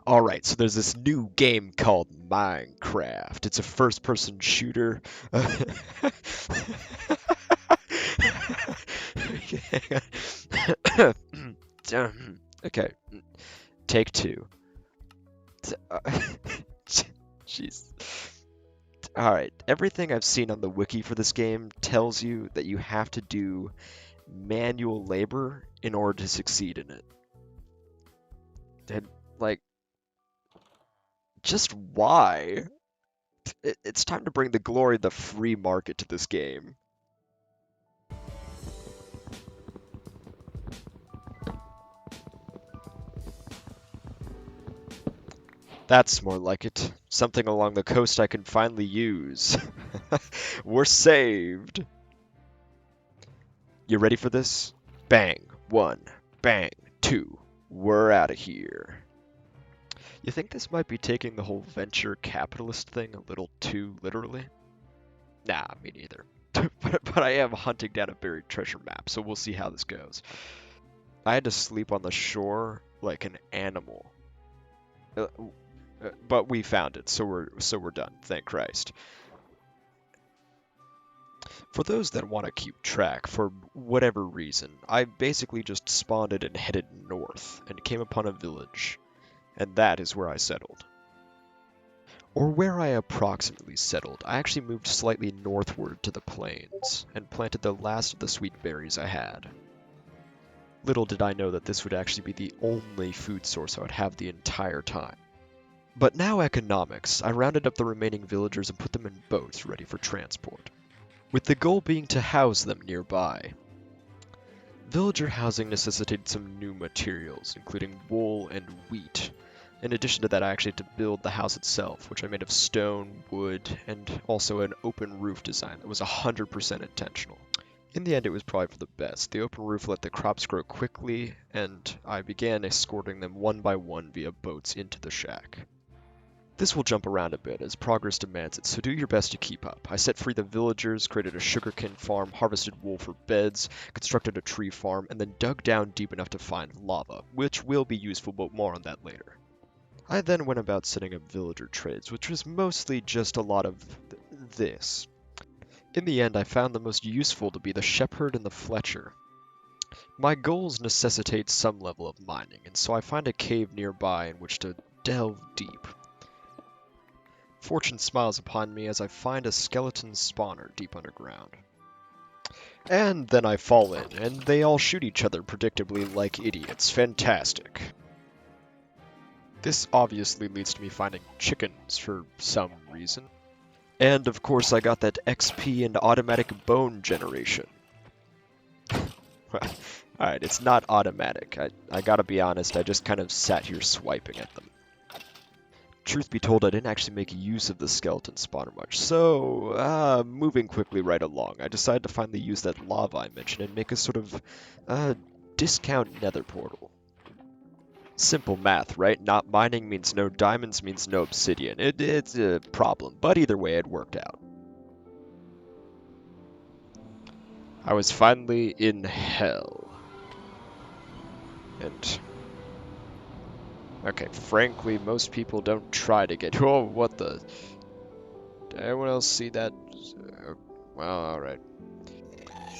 Alright, so there's this new game called Minecraft. It's a first-person shooter. Okay, take two. Jeez. Alright, everything I've seen on the wiki for this game tells you that you have to do manual labor in order to succeed in it. And, like, just why? It's time to bring the glory of the free market to this game. That's more like it. Something along the coast I can finally use. We're saved. You ready for this? Bang, one. Bang, two. We're out of here. You think this might be taking the whole venture capitalist thing a little too literally? Nah, me neither. But I am hunting down a buried treasure map, so we'll see how this goes. I had to sleep on the shore like an animal. But we found it, so we're done. Thank Christ. For those that want to keep track, for whatever reason, I basically just spawned it and headed north, and came upon a village, and that is where I settled. Or where I approximately settled, I actually moved slightly northward to the plains, and planted the last of the sweet berries I had. Little did I know that this would actually be the only food source I would have the entire time. But now economics, I rounded up the remaining villagers and put them in boats ready for transport, with the goal being to house them nearby. Villager housing necessitated some new materials, including wool and wheat. In addition to that, I actually had to build the house itself, which I made of stone, wood, and also an open roof design that was 100% intentional. In the end, it was probably for the best. The open roof let the crops grow quickly, and I began escorting them one by one via boats into the shack. This will jump around a bit as progress demands it, so do your best to keep up. I set free the villagers, created a sugarcane farm, harvested wool for beds, constructed a tree farm, and then dug down deep enough to find lava, which will be useful, but more on that later. I then went about setting up villager trades, which was mostly just a lot of this. In the end, I found the most useful to be the shepherd and the fletcher. My goals necessitate some level of mining, and so I find a cave nearby in which to delve deep. Fortune smiles upon me as I find a skeleton spawner deep underground. And then I fall in, and they all shoot each other predictably like idiots. Fantastic. This obviously leads to me finding chickens for some reason. And of course I got that XP and automatic bone generation. Alright, it's not automatic. I gotta be honest, I just kind of sat here swiping at them. Truth be told, I didn't actually make use of the skeleton spawner much, so, moving quickly right along, I decided to finally use that lava I mentioned and make a sort of, discount nether portal. Simple math, right? Not mining means no diamonds means no obsidian. It's a problem, but either way it worked out. I was finally in hell. And okay, frankly, most people don't try to get... Oh, what the... Did anyone else see that? Well, alright.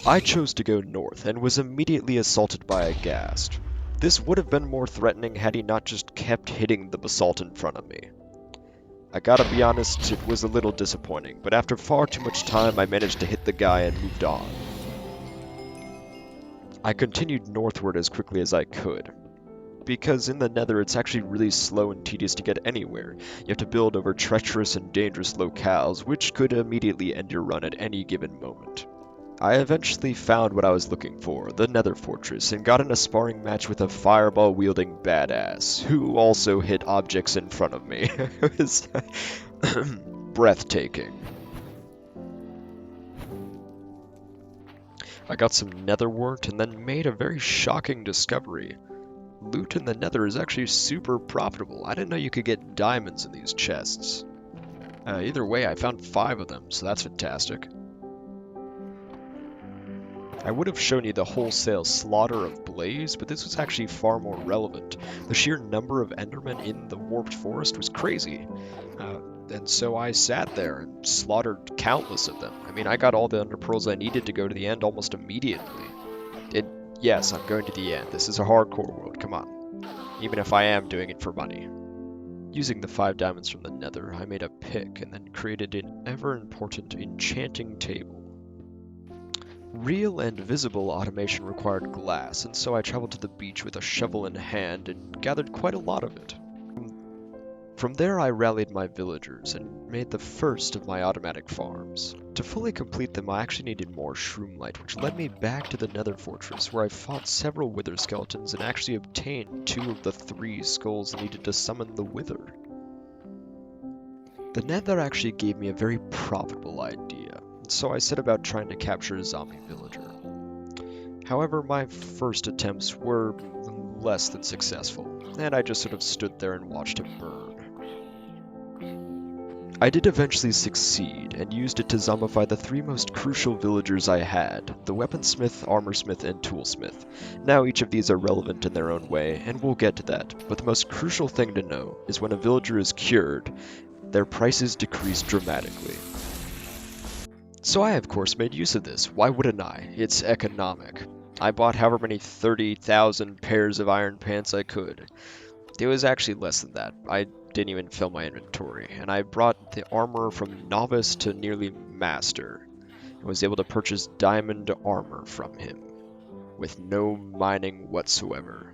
I chose to go north, and was immediately assaulted by a ghast. This would have been more threatening had he not just kept hitting the basalt in front of me. I gotta be honest, it was a little disappointing, but after far too much time I managed to hit the guy and moved on. I continued northward as quickly as I could, because in the nether it's actually really slow and tedious to get anywhere. You have to build over treacherous and dangerous locales, which could immediately end your run at any given moment. I eventually found what I was looking for, the nether fortress, and got in a sparring match with a fireball-wielding badass, who also hit objects in front of me. It was breathtaking. I got some nether wart and then made a very shocking discovery. Loot in the nether is actually super profitable. I didn't know you could get diamonds in these chests. Either way, I found 5 of them, so that's fantastic. I would have shown you the wholesale slaughter of Blaze, but this was actually far more relevant. The sheer number of Endermen in the Warped Forest was crazy. And so I sat there and slaughtered countless of them. I mean, I got all the Ender Pearls I needed to go to the end almost immediately. Yes, I'm going to the end. This is a hardcore world, come on. Even if I am doing it for money. Using the 5 diamonds from the nether, I made a pick and then created an ever-important enchanting table. Real and visible automation required glass, and so I traveled to the beach with a shovel in hand and gathered quite a lot of it. From there I rallied my villagers and made the first of my automatic farms. To fully complete them I actually needed more shroomlight, which led me back to the nether fortress where I fought several wither skeletons and actually obtained 2 of the 3 skulls needed to summon the wither. The nether actually gave me a very profitable idea, and so I set about trying to capture a zombie villager. However, my first attempts were less than successful, and I just sort of stood there and watched him burn. I did eventually succeed, and used it to zombify the 3 most crucial villagers I had, the weaponsmith, armorsmith, and toolsmith. Now each of these are relevant in their own way, and we'll get to that, but the most crucial thing to know is when a villager is cured, their prices decrease dramatically. So I of course made use of this, why wouldn't I? It's economic. I bought however many 30,000 pairs of iron pants I could. It was actually less than that. I didn't even fill my inventory, and I brought the armor from novice to nearly master, and was able to purchase diamond armor from him, with no mining whatsoever.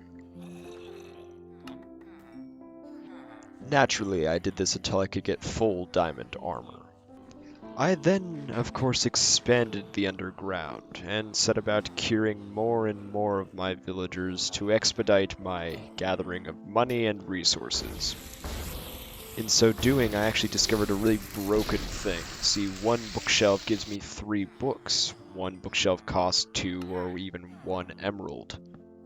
Naturally, I did this until I could get full diamond armor. I then, of course, expanded the underground, and set about curing more and more of my villagers to expedite my gathering of money and resources. In so doing, I actually discovered a really broken thing. See, 1 bookshelf gives me 3 books. 1 bookshelf costs 2 or even 1 emerald.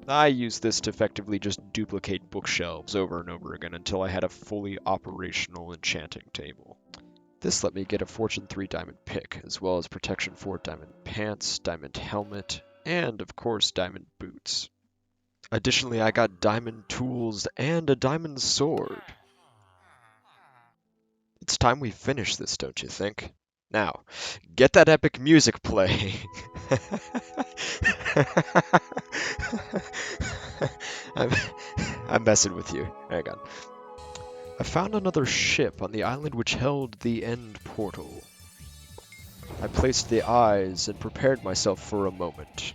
I used this to effectively just duplicate bookshelves over and over again until I had a fully operational enchanting table. This let me get a Fortune 3 diamond pick, as well as protection 4 diamond pants, diamond helmet, and of course diamond boots. Additionally, I got diamond tools and a diamond sword. It's time we finish this, don't you think? Now, get that epic music playing. I'm messing with you. Hang on. I found another ship on the island which held the end portal. I placed the eyes and prepared myself for a moment,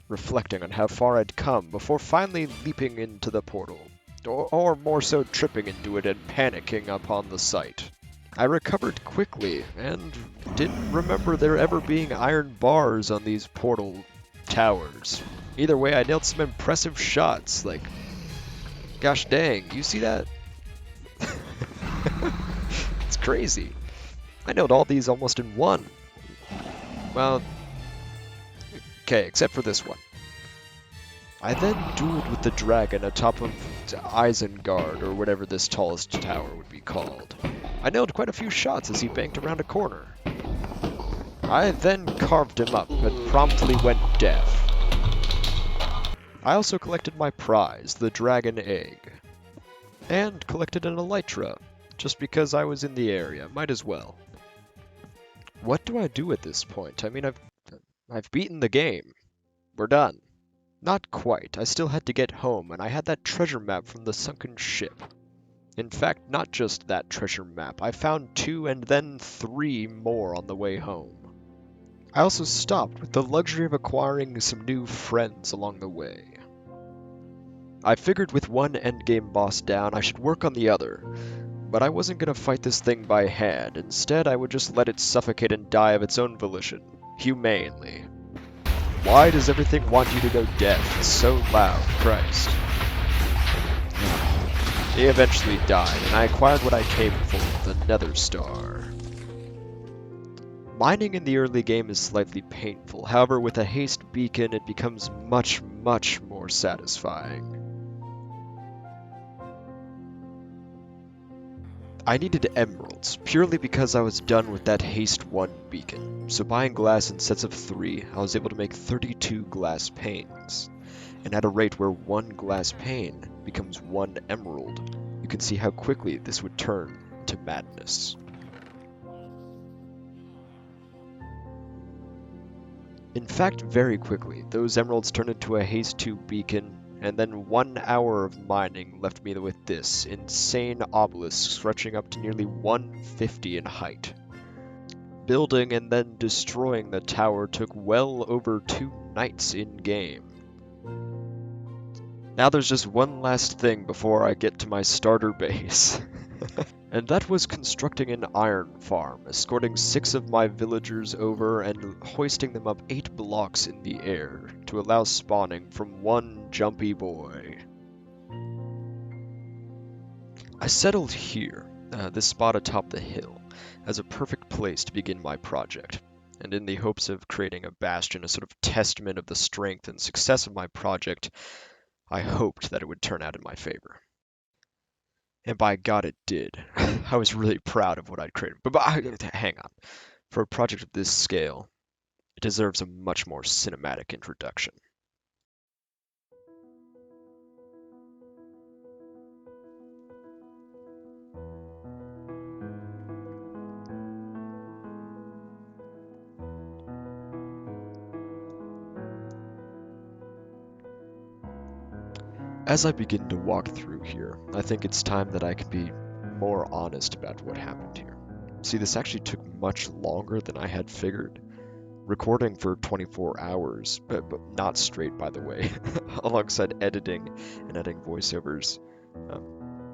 reflecting on how far I'd come before finally leaping into the portal, or more so tripping into it and panicking upon the sight. I recovered quickly, and didn't remember there ever being iron bars on these portal towers. Either way, I nailed some impressive shots, like, gosh dang, you see that? It's crazy. I nailed all these almost in one. Well, okay, except for this one. I then dueled with the dragon atop of Isengard, or whatever this tallest tower would be called. I nailed quite a few shots as he banked around a corner. I then carved him up, and promptly went deaf. I also collected my prize, the dragon egg. And collected an elytra, just because I was in the area, might as well. What do I do at this point? I mean, I've beaten the game. We're done. Not quite. I still had to get home, and I had that treasure map from the sunken ship. In fact, not just that treasure map. I found 2 and then 3 more on the way home. I also stopped with the luxury of acquiring some new friends along the way. I figured with one endgame boss down, I should work on the other, but I wasn't going to fight this thing by hand. Instead, I would just let it suffocate and die of its own volition, humanely. Why does everything want you to go deaf? It's so loud, Christ. He eventually died, and I acquired what I came for, the Nether Star. Mining in the early game is slightly painful, however with a haste beacon it becomes much more satisfying. I needed emeralds, purely because I was done with that haste 1 beacon, so buying glass in sets of 3, I was able to make 32 glass panes. And at a rate where 1 glass pane becomes 1 emerald, you can see how quickly this would turn to madness. In fact, very quickly, those emeralds turned into a haste 2 beacon, and then 1 hour of mining left me with this insane obelisk stretching up to nearly 150 in height. Building and then destroying the tower took well over 2 nights in-game. Now there's just one last thing before I get to my starter base. And that was constructing an iron farm, escorting 6 of my villagers over and hoisting them up 8 blocks in the air to allow spawning from one jumpy boy. I settled here, this spot atop the hill, as a perfect place to begin my project, and in the hopes of creating a bastion, a sort of testament of the strength and success of my project, I hoped that it would turn out in my favor. And by God, it did. I was really proud of what I'd created. But hang on. For a project of this scale, it deserves a much more cinematic introduction. As I begin to walk through here, I think it's time that I can be more honest about what happened here. See, this actually took much longer than I had figured. Recording for 24 hours, but not straight, by the way, alongside editing and adding voiceovers,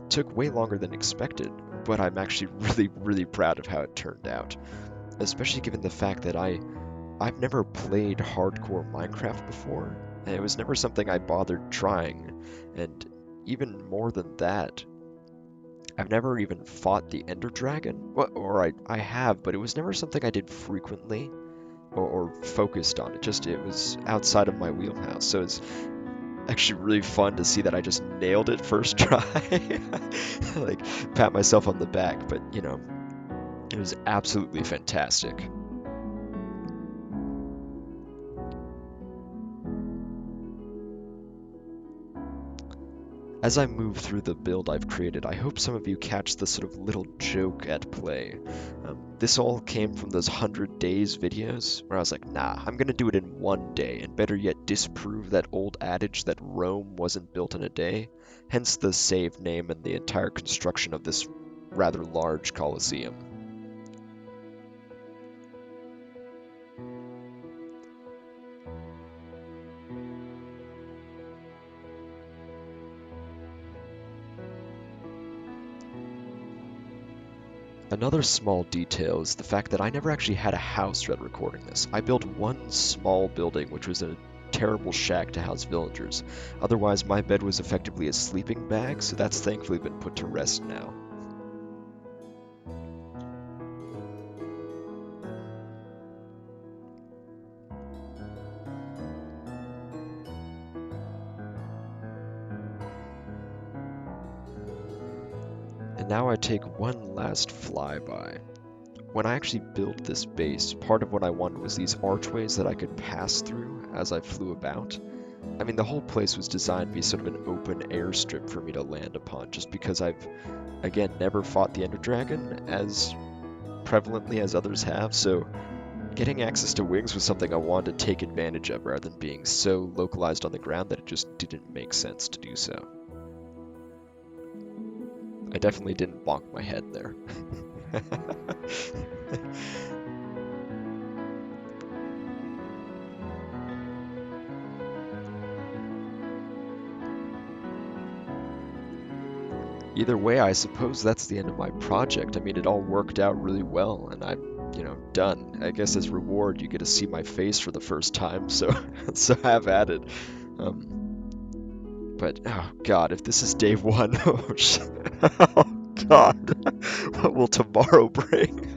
took way longer than expected, but I'm actually really proud of how it turned out, especially given the fact that I've never played hardcore Minecraft before, and it was never something I bothered trying, and even more than that, I've never even fought the Ender Dragon, or I have, but it was never something I did frequently or focused on. It was outside of my wheelhouse, so it's actually really fun to see that I just nailed it first try. Like, pat myself on the back, but you know, it was absolutely fantastic. As I move through the build I've created, I hope some of you catch the sort of little joke at play. This all came from those 100 days videos, where I was like, nah, I'm gonna do it in 1 day, and better yet disprove that old adage that Rome wasn't built in a day, hence the save name and the entire construction of this rather large Colosseum. Another small detail is the fact that I never actually had a house throughout recording this. I built one small building, which was a terrible shack to house villagers. Otherwise, my bed was effectively a sleeping bag, so that's thankfully been put to rest now. And now I take one last flyby. When I actually built this base, part of what I wanted was these archways that I could pass through as I flew about. I mean, the whole place was designed to be sort of an open airstrip for me to land upon, just because I've, again, never fought the Ender Dragon as prevalently as others have, so getting access to wings was something I wanted to take advantage of rather than being so localized on the ground that it just didn't make sense to do so. I definitely didn't bonk my head there. Either way, I suppose that's the end of my project. I mean, it all worked out really well, and I'm, done. I guess as reward, you get to see my face for the first time, so so have at it. But, oh god, if this is day 1, oh god, what will tomorrow bring?